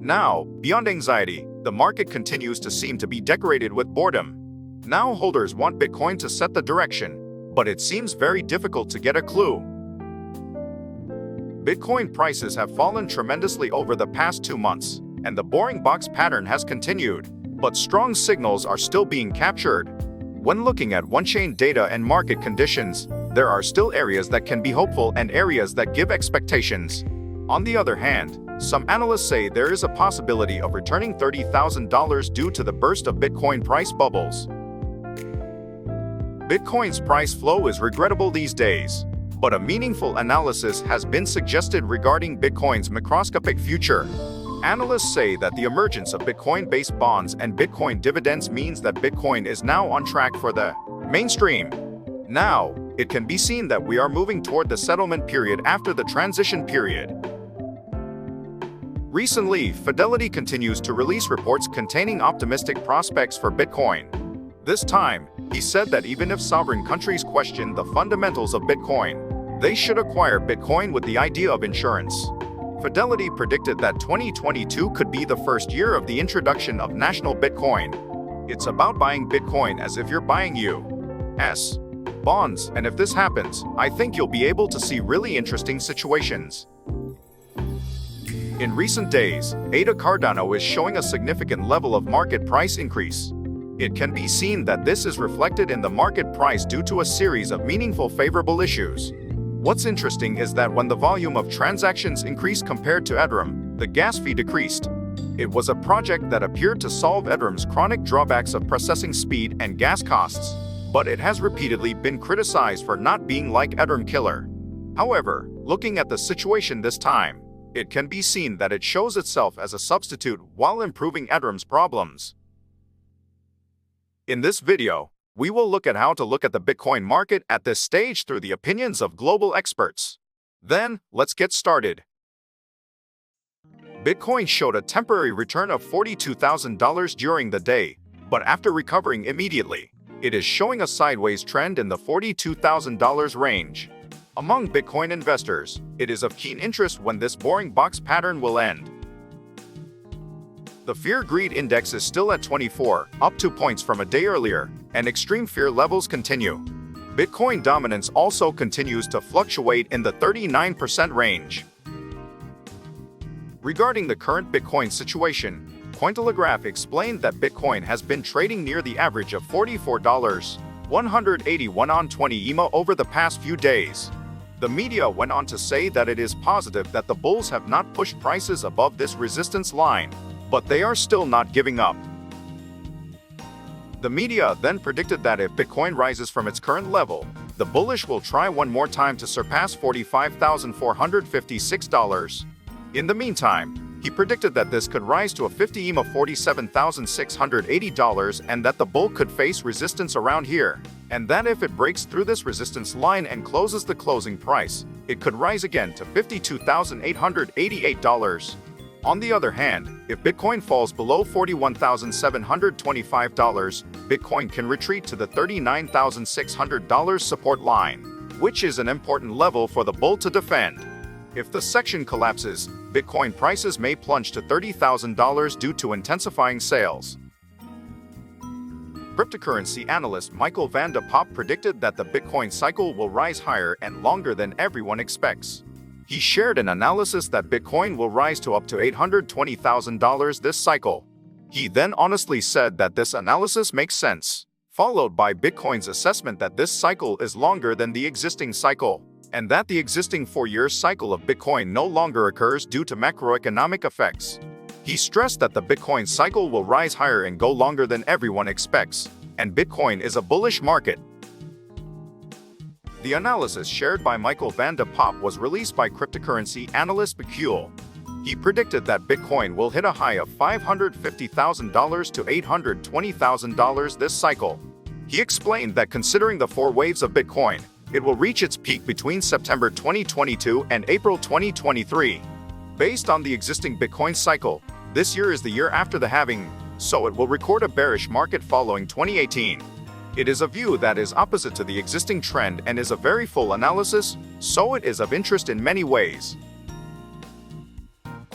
Now, beyond anxiety, the market continues to seem to be decorated with boredom. Now holders want Bitcoin to set the direction, but it seems very difficult to get a clue. Bitcoin prices have fallen tremendously over the past 2 months, and the boring box pattern has continued, but strong signals are still being captured. When looking at onchain data and market conditions, there are still areas that can be hopeful and areas that give expectations. On the other hand, some analysts say there is a possibility of returning $30,000 due to the burst of Bitcoin price bubbles. Bitcoin's price flow is regrettable these days, but a meaningful analysis has been suggested regarding Bitcoin's macroscopic future. Analysts say that the emergence of Bitcoin-based bonds and Bitcoin dividends means that Bitcoin is now on track for the mainstream. Now, it can be seen that we are moving toward the settlement period after the transition period. Recently, Fidelity continues to release reports containing optimistic prospects for Bitcoin. This time, he said that even if sovereign countries question the fundamentals of Bitcoin, they should acquire Bitcoin with the idea of insurance. Fidelity predicted that 2022 could be the first year of the introduction of national Bitcoin. It's about buying Bitcoin as if you're buying U.S. bonds, and if this happens, I think you'll be able to see really interesting situations. In recent days, Ada Cardano is showing a significant level of market price increase. It can be seen that this is reflected in the market price due to a series of meaningful favorable issues. What's interesting is that when the volume of transactions increased compared to Ethereum, the gas fee decreased. It was a project that appeared to solve Ethereum's chronic drawbacks of processing speed and gas costs, but it has repeatedly been criticized for not being like Ethereum killer. However, looking at the situation this time, it can be seen that it shows itself as a substitute while improving Ethereum's problems. In this video, we will look at how to look at the Bitcoin market at this stage through the opinions of global experts. Then, let's get started. Bitcoin showed a temporary return of $42,000 during the day, but after recovering immediately, it is showing a sideways trend in the $42,000 range. Among Bitcoin investors, it is of keen interest when this boring box pattern will end. The Fear-Greed Index is still at 24, up 2 points from a day earlier, and extreme fear levels continue. Bitcoin dominance also continues to fluctuate in the 39% range. Regarding the current Bitcoin situation, Cointelegraph explained that Bitcoin has been trading near the average of $44.181 on 20 EMA over the past few days. The media went on to say that it is positive that the bulls have not pushed prices above this resistance line, but they are still not giving up. The media then predicted that if Bitcoin rises from its current level, the bullish will try one more time to surpass $45,456. In the meantime, he predicted that this could rise to a 50 EMA $47,680 and that the bull could face resistance around here, and that if it breaks through this resistance line and closes the closing price, it could rise again to $52,888. On the other hand, if Bitcoin falls below $41,725, Bitcoin can retreat to the $39,600 support line, which is an important level for the bull to defend. If the section collapses, Bitcoin prices may plunge to $30,000 due to intensifying sales. Cryptocurrency analyst Michael van de Poppe predicted that the Bitcoin cycle will rise higher and longer than everyone expects. He shared an analysis that Bitcoin will rise to up to $820,000 this cycle. He then honestly said that this analysis makes sense, followed by Bitcoin's assessment that this cycle is longer than the existing cycle, and that the existing 4-year cycle of Bitcoin no longer occurs due to macroeconomic effects. He stressed that the Bitcoin cycle will rise higher and go longer than everyone expects, and Bitcoin is a bullish market. The analysis shared by Michael van de Poppe was released by cryptocurrency analyst Bekule. He predicted that Bitcoin will hit a high of $550,000 to $820,000 this cycle. He explained that considering the 4 waves of Bitcoin, it will reach its peak between September 2022 and April 2023. Based on the existing Bitcoin cycle, this year is the year after the halving, so it will record a bearish market following 2018. It is a view that is opposite to the existing trend and is a very full analysis, so it is of interest in many ways.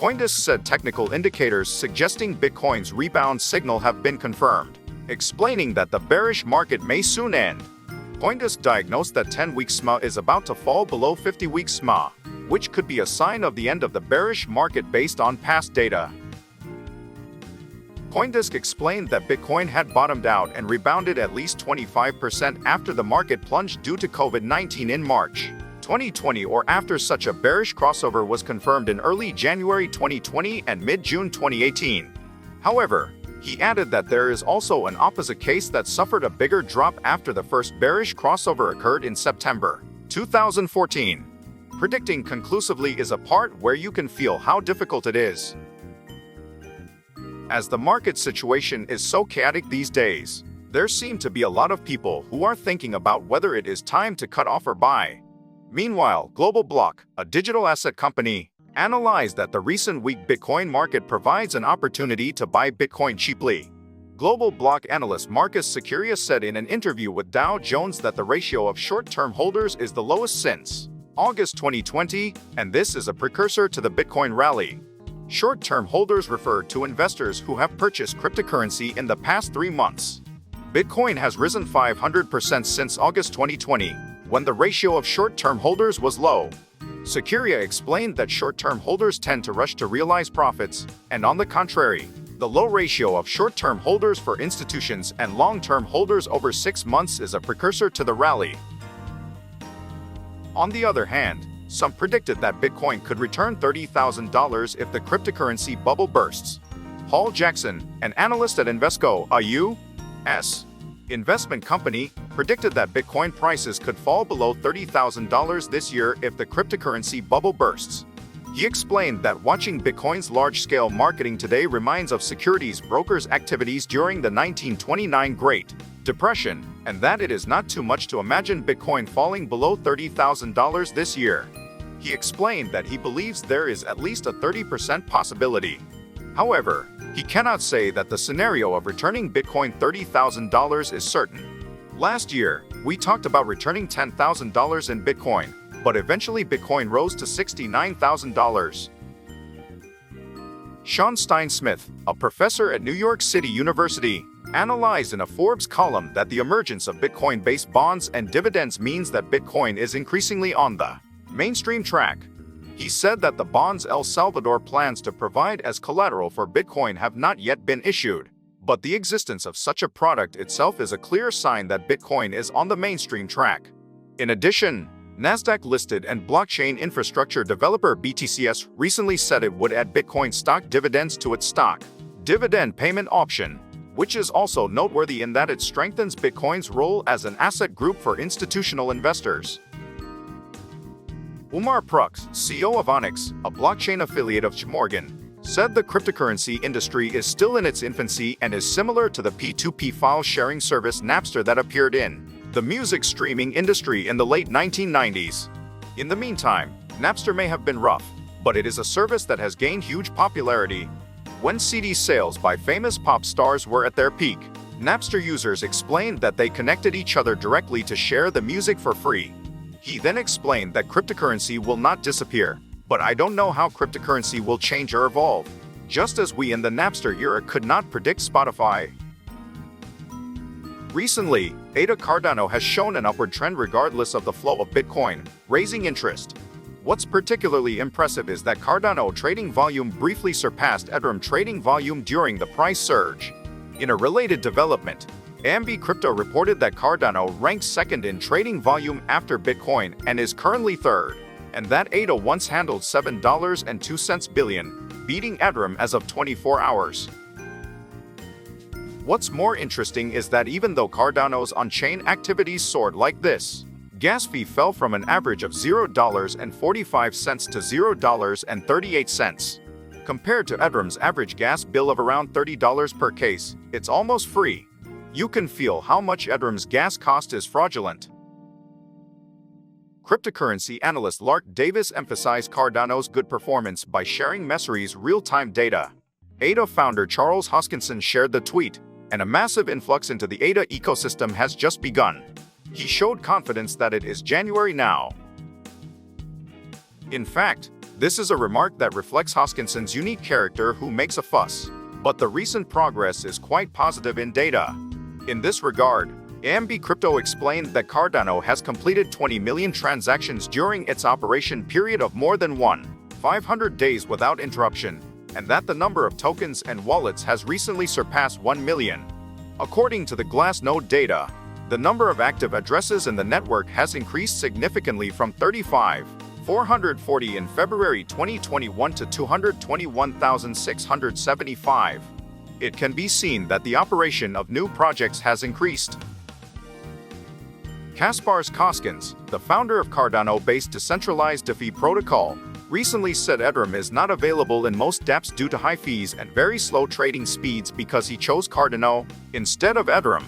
Coindesk said technical indicators suggesting Bitcoin's rebound signal have been confirmed, explaining that the bearish market may soon end. Coindesk diagnosed that 10-week SMA is about to fall below 50-week SMA, which could be a sign of the end of the bearish market based on past data. Coindesk explained that Bitcoin had bottomed out and rebounded at least 25% after the market plunged due to COVID-19 in March 2020 or after such a bearish crossover was confirmed in early January 2020 and mid-June 2018. However, he added that there is also an opposite case that suffered a bigger drop after the first bearish crossover occurred in September 2014. Predicting conclusively is a part where you can feel how difficult it is. As the market situation is so chaotic these days, there seem to be a lot of people who are thinking about whether it is time to cut off or buy. Meanwhile, BlahBlah, a digital asset company, analyzed that the recent weak Bitcoin market provides an opportunity to buy Bitcoin cheaply. BlahBlah analyst Marcus Securia said in an interview with Dow Jones that the ratio of short-term holders is the lowest since August 2020, and this is a precursor to the Bitcoin rally. Short-term holders refer to investors who have purchased cryptocurrency in the past 3 months. Bitcoin has risen 500% since August 2020, when the ratio of short-term holders was low. Securia explained that short-term holders tend to rush to realize profits, and on the contrary, the low ratio of short-term holders for institutions and long-term holders over 6 months is a precursor to the rally. On the other hand, some predicted that Bitcoin could return $30,000 if the cryptocurrency bubble bursts. Paul Jackson, an analyst at Invesco, a U.S. investment company, predicted that Bitcoin prices could fall below $30,000 this year if the cryptocurrency bubble bursts. He explained that watching Bitcoin's large-scale marketing today reminds of securities brokers' activities during the 1929 Great Depression, and that it is not too much to imagine Bitcoin falling below $30,000 this year. He explained that he believes there is at least a 30% possibility. However, he cannot say that the scenario of returning Bitcoin $30,000 is certain. Last year, we talked about returning $10,000 in Bitcoin, but eventually Bitcoin rose to $69,000. Sean Stein-Smith, a professor at New York City University, analyzed in a Forbes column that the emergence of Bitcoin-based bonds and dividends means that Bitcoin is increasingly on the mainstream track. He said that the bonds El Salvador plans to provide as collateral for Bitcoin have not yet been issued, but the existence of such a product itself is a clear sign that Bitcoin is on the mainstream track. In addition, Nasdaq-listed and blockchain infrastructure developer BTCS recently said it would add Bitcoin stock dividends to its stock dividend payment option, which is also noteworthy in that it strengthens Bitcoin's role as an asset group for institutional investors. Umar Farooq, CEO of Onyx, a blockchain affiliate of JPMorgan, said the cryptocurrency industry is still in its infancy and is similar to the P2P file-sharing service Napster that appeared in the music streaming industry in the late 1990s. In the meantime, Napster may have been rough, but it is a service that has gained huge popularity. When CD sales by famous pop stars were at their peak, Napster users explained that they connected each other directly to share the music for free. He then explained that cryptocurrency will not disappear, but I don't know how cryptocurrency will change or evolve, just as we in the Napster era could not predict Spotify. Recently, Ada Cardano has shown an upward trend regardless of the flow of Bitcoin, raising interest. What's particularly impressive is that Cardano trading volume briefly surpassed Ethereum trading volume during the price surge. In a related development, AMB Crypto reported that Cardano ranks second in trading volume after Bitcoin and is currently third, and that ADA once handled $7.02 billion, beating Ethereum as of 24 hours. What's more interesting is that even though Cardano's on-chain activities soared like this, gas fee fell from an average of $0.45 to $0.38. Compared to Ethereum's average gas bill of around $30 per case, it's almost free. You can feel how much Ethereum's gas cost is fraudulent. Cryptocurrency analyst Lark Davis emphasized Cardano's good performance by sharing Messeri's real-time data. ADA founder Charles Hoskinson shared the tweet, and a massive influx into the ADA ecosystem has just begun. He showed confidence that it is January now. In fact, This is a remark that reflects Koskins's unique character who makes a fuss. But the recent progress is quite positive in data. In this regard, AMB Crypto explained that Cardano has completed 20 million transactions during its operation period of more than 500 days without interruption, and that the number of tokens and wallets has recently surpassed 1 million. According to the Glassnode data, the number of active addresses in the network has increased significantly from 35,440 in February 2021 to 221,675. It can be seen that the operation of new projects has increased. Kaspars Koskins, the founder of Cardano-based decentralized DeFi protocol, recently said Ethereum is not available in most dApps due to high fees and very slow trading speeds because he chose Cardano instead of Ethereum.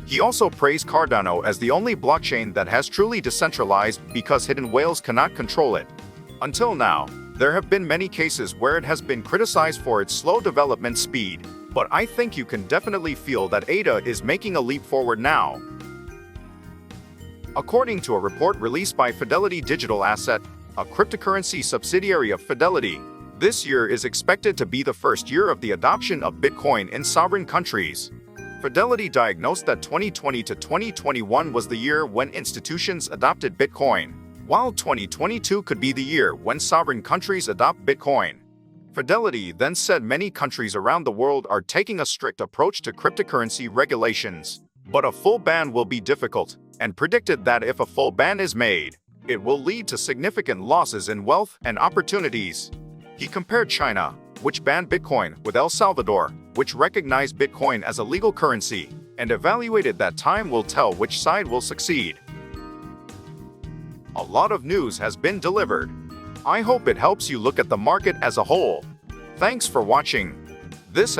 He also praised Cardano as the only blockchain that has truly decentralized because hidden whales cannot control it. Until now, there have been many cases where it has been criticized for its slow development speed, but I think you can definitely feel that ADA is making a leap forward now. According to a report released by Fidelity Digital Asset, a cryptocurrency subsidiary of Fidelity, this year is expected to be the first year of the adoption of Bitcoin in sovereign countries. Fidelity diagnosed that 2020 to 2021 was the year when institutions adopted Bitcoin, while 2022 could be the year when sovereign countries adopt Bitcoin. Fidelity then said many countries around the world are taking a strict approach to cryptocurrency regulations, but a full ban will be difficult, and predicted that if a full ban is made, it will lead to significant losses in wealth and opportunities. He compared China, which banned Bitcoin, with El Salvador, which recognized Bitcoin as a legal currency, and evaluated that time will tell which side will succeed. A lot of news has been delivered. I hope it helps you look at the market as a whole. Thanks for watching. This